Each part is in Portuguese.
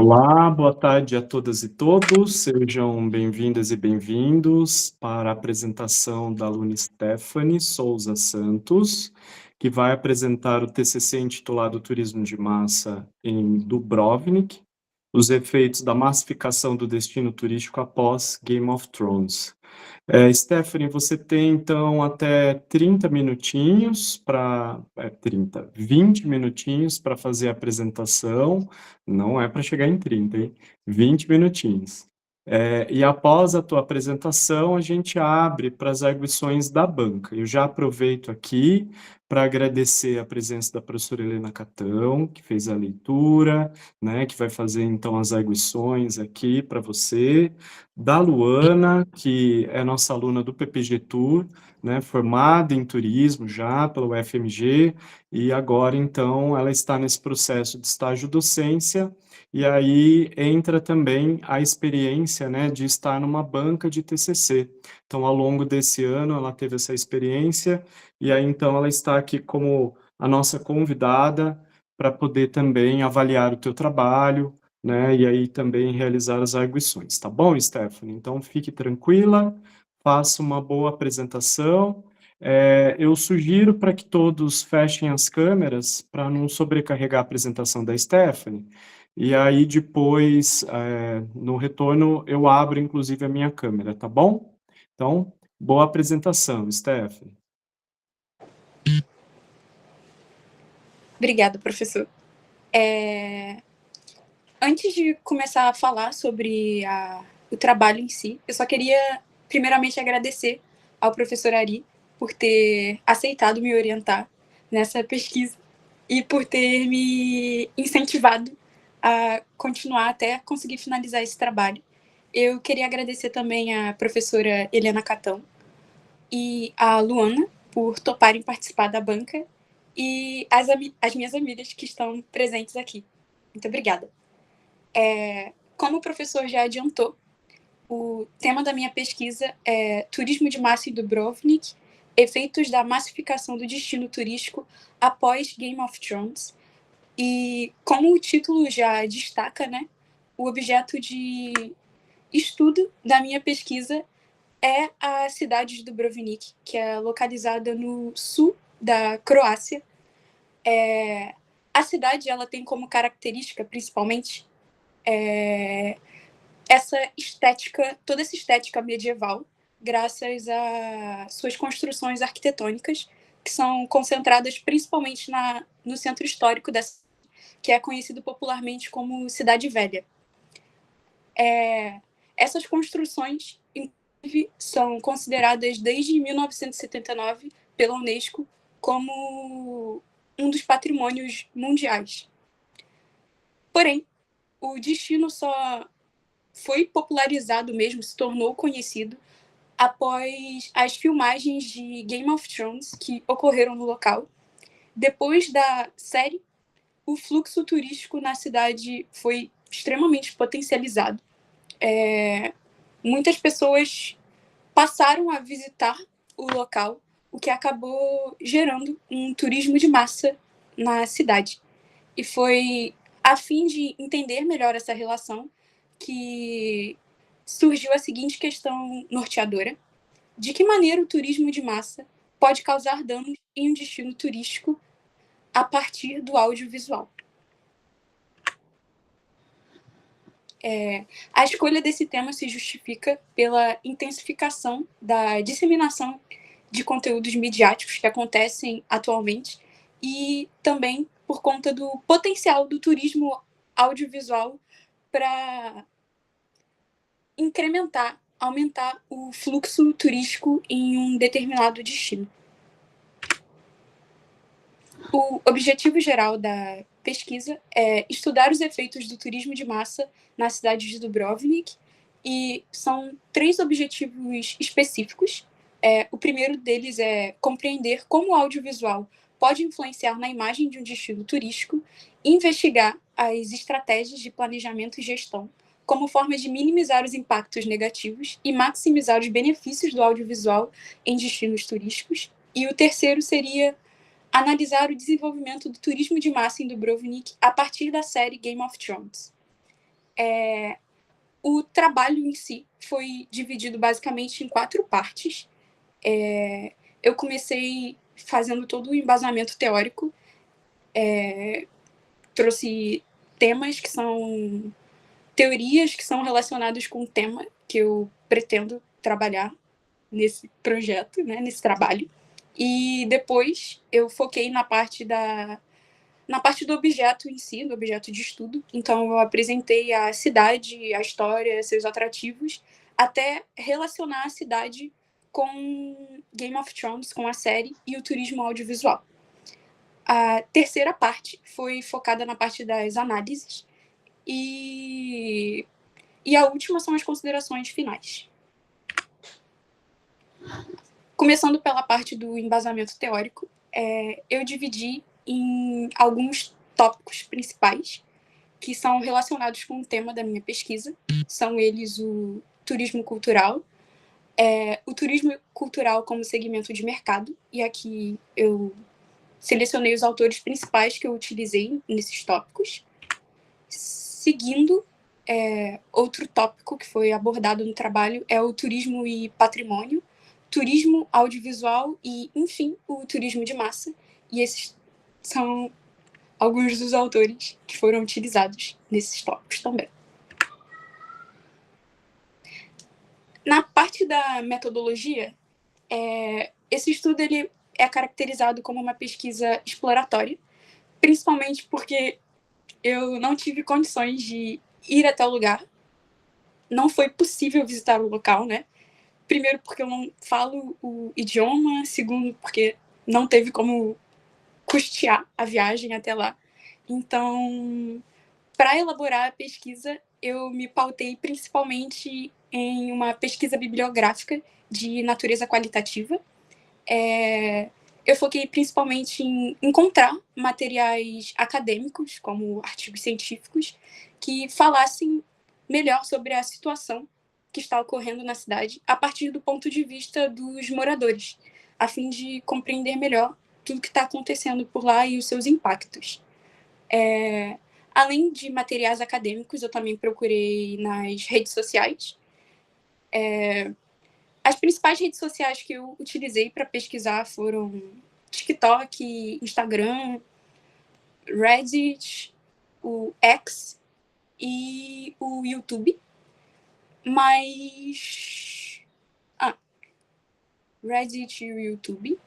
Olá, boa tarde a todas e todos. Sejam bem-vindas e bem-vindos para a apresentação da aluna Stephanie Souza Santos, que vai apresentar o TCC intitulado Turismo de Massa em Dubrovnik, os efeitos da massificação do destino turístico após Game of Thrones. Stephanie, você tem então até 30 minutinhos para 20 minutinhos para fazer a apresentação. Não é para chegar em 30, hein? 20 minutinhos. E após a tua apresentação, a gente abre para as arguições da banca. Eu já aproveito aqui para agradecer a presença da professora Helena Catão, que fez a leitura, né, que vai fazer então as arguições aqui para você, da Luana, que é nossa aluna do PPG Tour, né, formada em turismo já pela UFMG, e agora então ela está nesse processo de estágio docência, e aí entra também a experiência, né, de estar numa banca de TCC. Então, ao longo desse ano, ela teve essa experiência, e aí então ela está aqui como a nossa convidada para poder também avaliar o teu trabalho, né, e aí também realizar as arguições, tá bom, Stephanie? Então, fique tranquila, faça uma boa apresentação. Eu sugiro para que todos fechem as câmeras para não sobrecarregar a apresentação da Stephanie, e aí depois, no retorno, eu abro inclusive a minha câmera, tá bom? Então, boa apresentação, Stephanie. Obrigada, professor. Antes de começar a falar sobre o trabalho em si, eu só queria, primeiramente, agradecer ao professor Ari por ter aceitado me orientar nessa pesquisa e por ter me incentivado a continuar até conseguir finalizar esse trabalho. Eu queria agradecer também à professora Helena Catão e à Luana por toparem participar da banca e as minhas amigas que estão presentes aqui. Muito obrigada. Como o professor já adiantou, o tema da minha pesquisa é Turismo de Massa em Dubrovnik, efeitos da massificação do destino turístico após Game of Thrones. E como o título já destaca, né, o objeto de estudo da minha pesquisa é a cidade de Dubrovnik, que é localizada no sul da Croácia. A cidade ela tem como característica, principalmente, toda essa estética medieval, graças a suas construções arquitetônicas, que são concentradas principalmente no centro histórico dessa, que é conhecido popularmente como Cidade Velha. Essas construções, inclusive, são consideradas desde 1979 pela Unesco como um dos patrimônios mundiais. Porém, o destino só foi popularizado mesmo, se tornou conhecido após as filmagens de Game of Thrones que ocorreram no local. Depois da série, o fluxo turístico na cidade foi extremamente potencializado. Muitas pessoas passaram a visitar o local, o que acabou gerando um turismo de massa na cidade. E foi a fim de entender melhor essa relação que surgiu a seguinte questão norteadora: de que maneira o turismo de massa pode causar danos em um destino turístico a partir do audiovisual? A escolha desse tema se justifica pela intensificação da disseminação de conteúdos midiáticos que acontecem atualmente e também por conta do potencial do turismo audiovisual para aumentar o fluxo turístico em um determinado destino. O objetivo geral da pesquisa é estudar os efeitos do turismo de massa na cidade de Dubrovnik, e são 3 objetivos específicos. O primeiro deles é compreender como o audiovisual pode influenciar na imagem de um destino turístico, investigar as estratégias de planejamento e gestão como forma de minimizar os impactos negativos e maximizar os benefícios do audiovisual em destinos turísticos. E o terceiro seria analisar o desenvolvimento do turismo de massa em Dubrovnik a partir da série Game of Thrones. O trabalho em si foi dividido basicamente em 4 partes. Eu comecei fazendo todo o embasamento teórico, trouxe temas que são teorias que são relacionadas com o tema que eu pretendo trabalhar nesse projeto, né, nesse trabalho. E depois eu foquei na parte do objeto em si, do objeto de estudo. Então, eu apresentei a cidade, a história, seus atrativos, até relacionar a cidade com Game of Thrones, com a série e o turismo audiovisual. A terceira parte foi focada na parte das análises e a última são as considerações finais. Começando pela parte do embasamento teórico, eu dividi em alguns tópicos principais que são relacionados com o tema da minha pesquisa. São eles o turismo cultural, o turismo cultural como segmento de mercado, e aqui eu selecionei os autores principais que eu utilizei nesses tópicos. Seguindo, outro tópico que foi abordado no trabalho é o turismo e patrimônio, turismo audiovisual e, enfim, o turismo de massa. E esses são alguns dos autores que foram utilizados nesses tópicos também. Na parte da metodologia, esse estudo ele é caracterizado como uma pesquisa exploratória, principalmente porque eu não tive condições de ir até o lugar. Não foi possível visitar o local, né? Primeiro, porque eu não falo o idioma. Segundo, porque não teve como custear a viagem até lá. Então, para elaborar a pesquisa, eu me pautei principalmente em uma pesquisa bibliográfica de natureza qualitativa. Eu foquei principalmente em encontrar materiais acadêmicos, como artigos científicos, que falassem melhor sobre a situação que está ocorrendo na cidade a partir do ponto de vista dos moradores, a fim de compreender melhor tudo que está acontecendo por lá e os seus impactos. Além de materiais acadêmicos, eu também procurei nas redes sociais. As principais redes sociais que eu utilizei para pesquisar foram TikTok, Instagram, Reddit, o X e o YouTube. Mas... Reddit e o YouTube.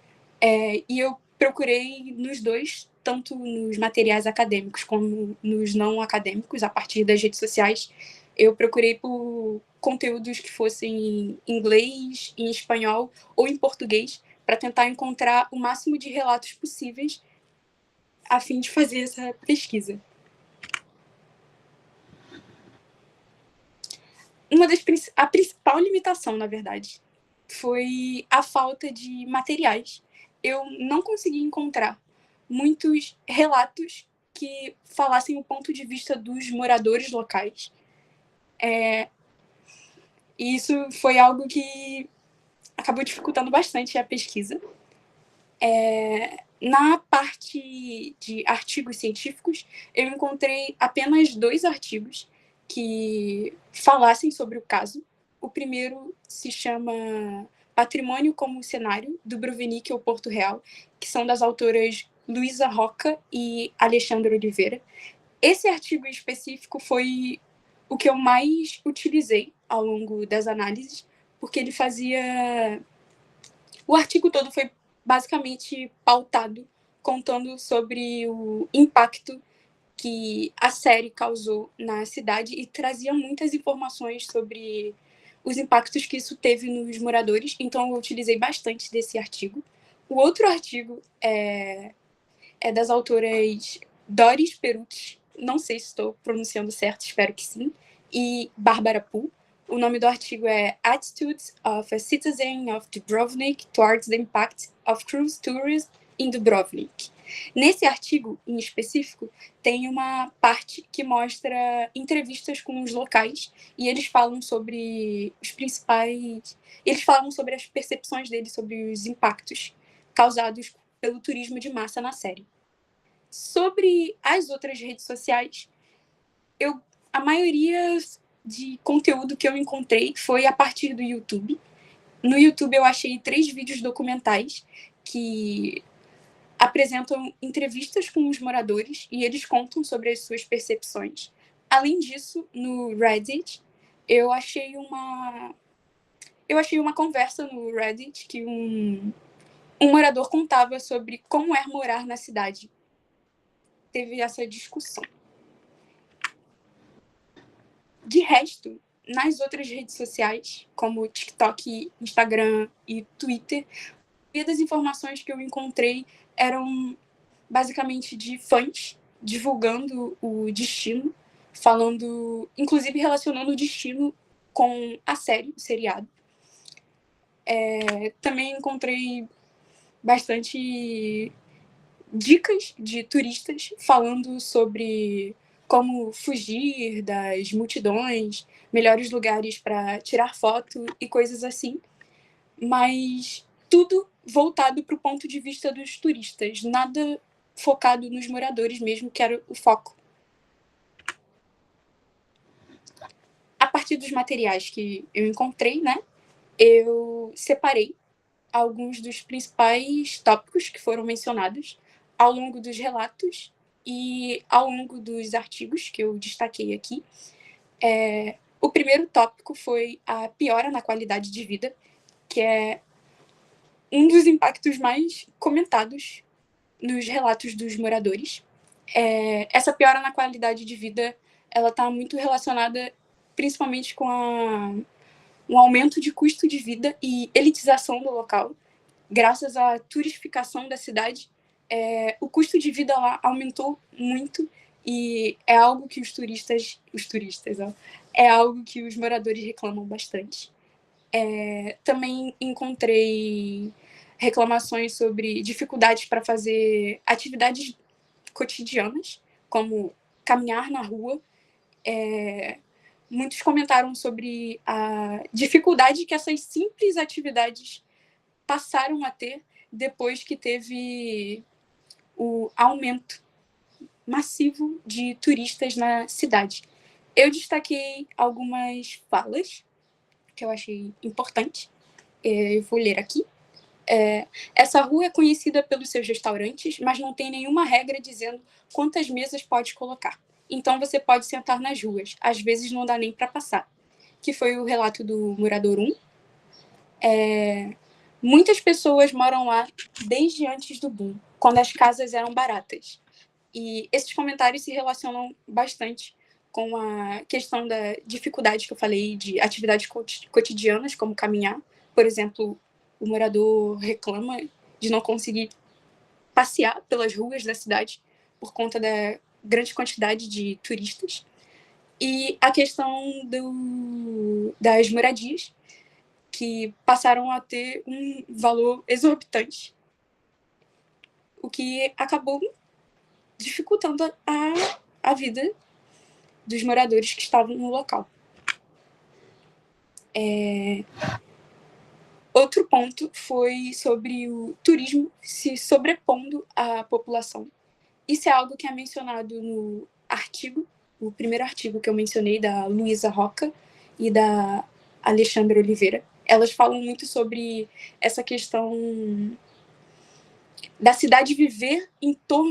E eu procurei nos dois, tanto nos materiais acadêmicos como nos não acadêmicos, a partir das redes sociais. Eu procurei por conteúdos que fossem em inglês, em espanhol ou em português, para tentar encontrar o máximo de relatos possíveis a fim de fazer essa pesquisa. A principal limitação, na verdade, foi a falta de materiais. Eu não consegui encontrar muitos relatos que falassem o ponto de vista dos moradores locais. E isso foi algo que acabou dificultando bastante a pesquisa. Na parte de artigos científicos, eu encontrei apenas 2 artigos que falassem sobre o caso. O primeiro se chama Patrimônio como Cenário, do Bruvenique ao Porto Real, que são das autoras Luísa Roca e Alexandra Oliveira. Esse artigo em específico foi o que eu mais utilizei ao longo das análises, porque ele fazia... O artigo todo foi basicamente pautado, contando sobre o impacto que a série causou na cidade e trazia muitas informações sobre os impactos que isso teve nos moradores. Então, eu utilizei bastante desse artigo. O outro artigo é das autoras Doris Perucci, não sei se estou pronunciando certo, espero que sim, e Bárbara Poole. O nome do artigo é Attitudes of a Citizen of Dubrovnik Towards the Impact of Cruise Tourism in Dubrovnik. Nesse artigo, em específico, tem uma parte que mostra entrevistas com os locais e eles falam sobre os principais... Eles falam sobre as percepções deles sobre os impactos causados pelo turismo de massa na série. Sobre as outras redes sociais, eu a maioria de conteúdo que eu encontrei foi a partir do YouTube. No YouTube eu achei 3 vídeos documentais que apresentam entrevistas com os moradores e eles contam sobre as suas percepções. Além disso, no Reddit, eu achei uma conversa no Reddit que um morador contava sobre como é morar na cidade. Teve essa discussão. De resto, nas outras redes sociais, como TikTok, Instagram e Twitter, a das informações que eu encontrei eram basicamente de fãs divulgando o destino, falando, inclusive relacionando o destino com a série, o seriado. Também encontrei bastante dicas de turistas falando sobre como fugir das multidões, melhores lugares para tirar foto e coisas assim. Mas tudo voltado para o ponto de vista dos turistas, nada focado nos moradores mesmo, que era o foco. A partir dos materiais que eu encontrei, né, eu separei alguns dos principais tópicos que foram mencionados ao longo dos relatos e ao longo dos artigos que eu destaquei aqui. O primeiro tópico foi a piora na qualidade de vida, que é um dos impactos mais comentados nos relatos dos moradores. Essa piora na qualidade de vida ela está muito relacionada principalmente com um aumento de custo de vida e elitização do local. Graças à turistificação da cidade, o custo de vida lá aumentou muito e é algo que é algo que os moradores reclamam bastante. Também encontrei reclamações sobre dificuldades para fazer atividades cotidianas, como caminhar na rua. Muitos comentaram sobre a dificuldade que essas simples atividades passaram a ter depois que teve o aumento massivo de turistas na cidade. Eu destaquei algumas falas que eu achei importante. Eu vou ler aqui. Essa rua é conhecida pelos seus restaurantes, mas não tem nenhuma regra dizendo quantas mesas pode colocar. Então você pode sentar nas ruas. Às vezes não dá nem para passar. Que foi o relato do morador 1. Muitas pessoas moram lá desde antes do boom, quando as casas eram baratas. E esses comentários se relacionam bastante com a questão da dificuldade que eu falei de atividades cotidianas, como caminhar. Por exemplo, o morador reclama de não conseguir passear pelas ruas da cidade por conta da grande quantidade de turistas. E a questão das moradias, que passaram a ter um valor exorbitante, o que acabou dificultando a vida dos moradores que estavam no local. Outro ponto foi sobre o turismo se sobrepondo à população. Isso é algo que é mencionado no artigo, o primeiro artigo que eu mencionei, da Luísa Roca e da Alexandra Oliveira. Elas falam muito sobre essa questão da cidade viver tão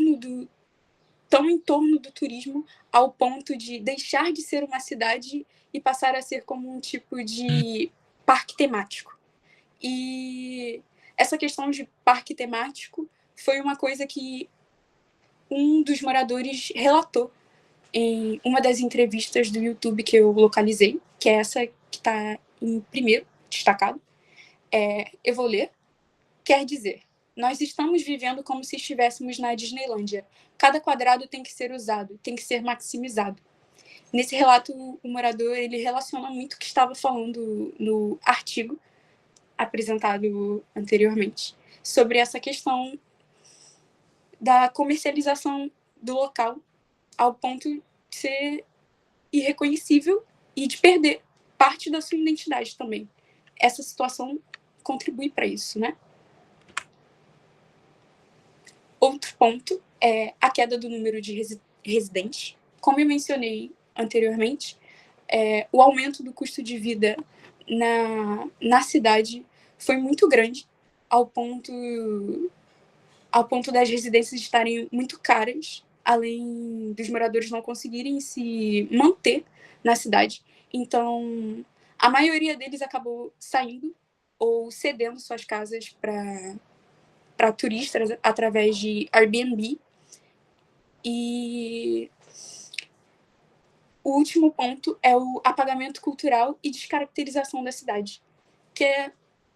em torno do turismo, ao ponto de deixar de ser uma cidade e passar a ser como um tipo de parque temático. E essa questão de parque temático foi uma coisa que um dos moradores relatou em uma das entrevistas do YouTube que eu localizei, que é essa que está em primeiro, destacado. Eu vou ler. Quer dizer, nós estamos vivendo como se estivéssemos na Disneylândia. Cada quadrado tem que ser usado, tem que ser maximizado. Nesse relato, o morador ele relaciona muito o que estava falando no artigo apresentado anteriormente, sobre essa questão da comercialização do local ao ponto de ser irreconhecível e de perder parte da sua identidade também. Essa situação contribui para isso, né? Outro ponto é a queda do número de residentes. Como eu mencionei anteriormente, o aumento do custo de vida na cidade foi muito grande, ao ponto das residências estarem muito caras, além dos moradores não conseguirem se manter na cidade. Então, a maioria deles acabou saindo ou cedendo suas casas para turistas através de Airbnb. E o último ponto é o apagamento cultural e descaracterização da cidade, que é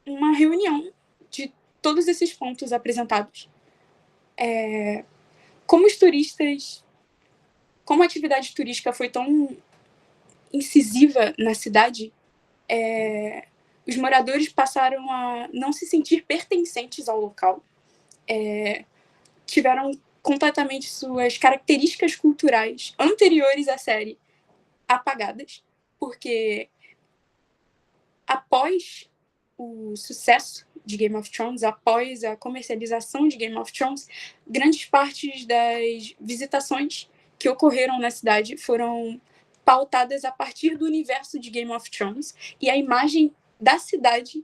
uma reunião de todos esses pontos apresentados. Como os turistas, como a atividade turística foi tão incisiva na cidade, os moradores passaram a não se sentir pertencentes ao local, tiveram completamente suas características culturais anteriores à série apagadas, porque após o sucesso de Game of Thrones, após a comercialização de Game of Thrones, grandes partes das visitações que ocorreram na cidade foram pautadas a partir do universo de Game of Thrones, e a imagem da cidade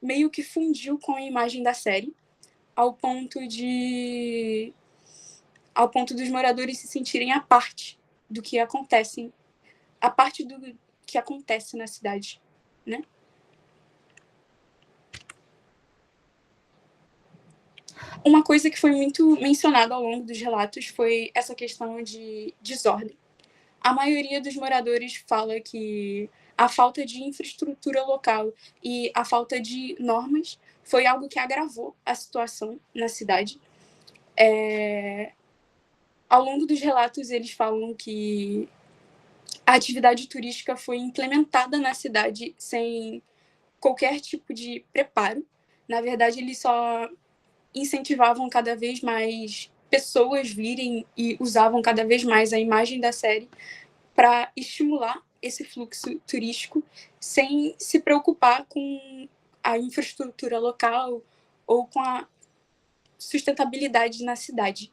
meio que fundiu com a imagem da série, ao ponto dos moradores se sentirem a parte do que acontece, a parte do que acontece na cidade, né? Uma coisa que foi muito mencionada ao longo dos relatos foi essa questão de desordem. A maioria dos moradores fala que a falta de infraestrutura local e a falta de normas foi algo que agravou a situação na cidade. Ao longo dos relatos, eles falam que a atividade turística foi implementada na cidade sem qualquer tipo de preparo. Na verdade, eles só incentivavam cada vez mais pessoas virem e usavam cada vez mais a imagem da série para estimular esse fluxo turístico sem se preocupar com a infraestrutura local ou com a sustentabilidade na cidade.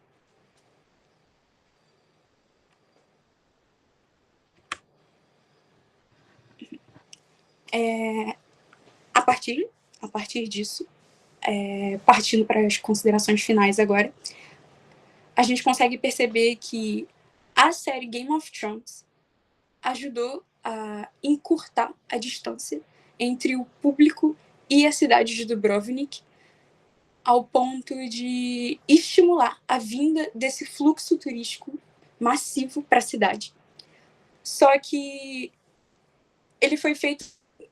A partir disso, partindo para as considerações finais agora, a gente consegue perceber que a série Game of Thrones ajudou a encurtar a distância entre o público e a cidade de Dubrovnik, ao ponto de estimular a vinda desse fluxo turístico massivo para a cidade. Só que ele foi feito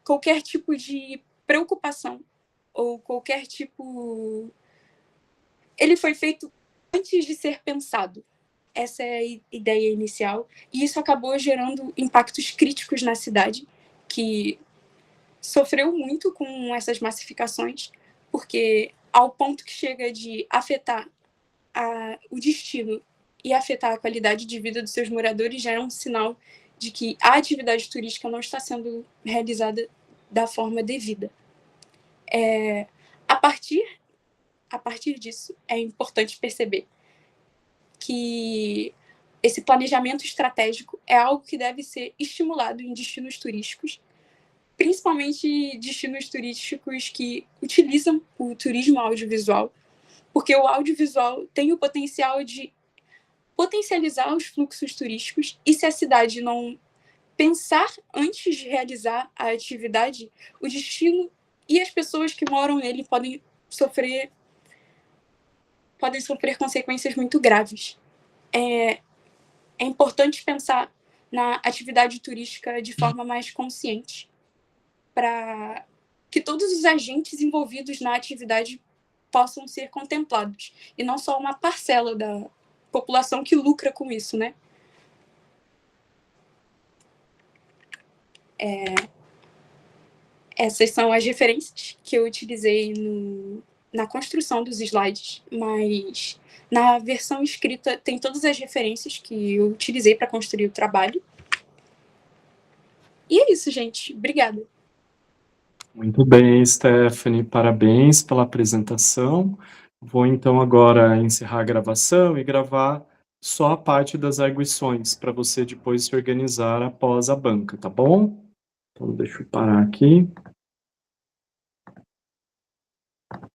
qualquer tipo de preocupação ou qualquer tipo... Ele foi feito antes de ser pensado. Essa é a ideia inicial. E isso acabou gerando impactos críticos na cidade, que sofreu muito com essas massificações, porque ao ponto que chega de afetar o destino e afetar a qualidade de vida dos seus moradores, já é um sinal de que a atividade turística não está sendo realizada da forma devida. A partir disso, é importante perceber que esse planejamento estratégico é algo que deve ser estimulado em destinos turísticos, principalmente destinos turísticos que utilizam o turismo audiovisual, porque o audiovisual tem o potencial de potencializar os fluxos turísticos, e se a cidade não pensar antes de realizar a atividade, o destino e as pessoas que moram nele podem sofrer consequências muito graves. É importante pensar na atividade turística de forma mais consciente, para que todos os agentes envolvidos na atividade possam ser contemplados, e não só uma parcela da população que lucra com isso, né? Essas são as referências que eu utilizei na construção dos slides, mas na versão escrita tem todas as referências que eu utilizei para construir o trabalho. E é isso, gente. Obrigada. Muito bem, Stephanie, parabéns pela apresentação. Vou então agora encerrar a gravação e gravar só a parte das arguições, para você depois se organizar após a banca, tá bom? Então, deixa eu parar aqui.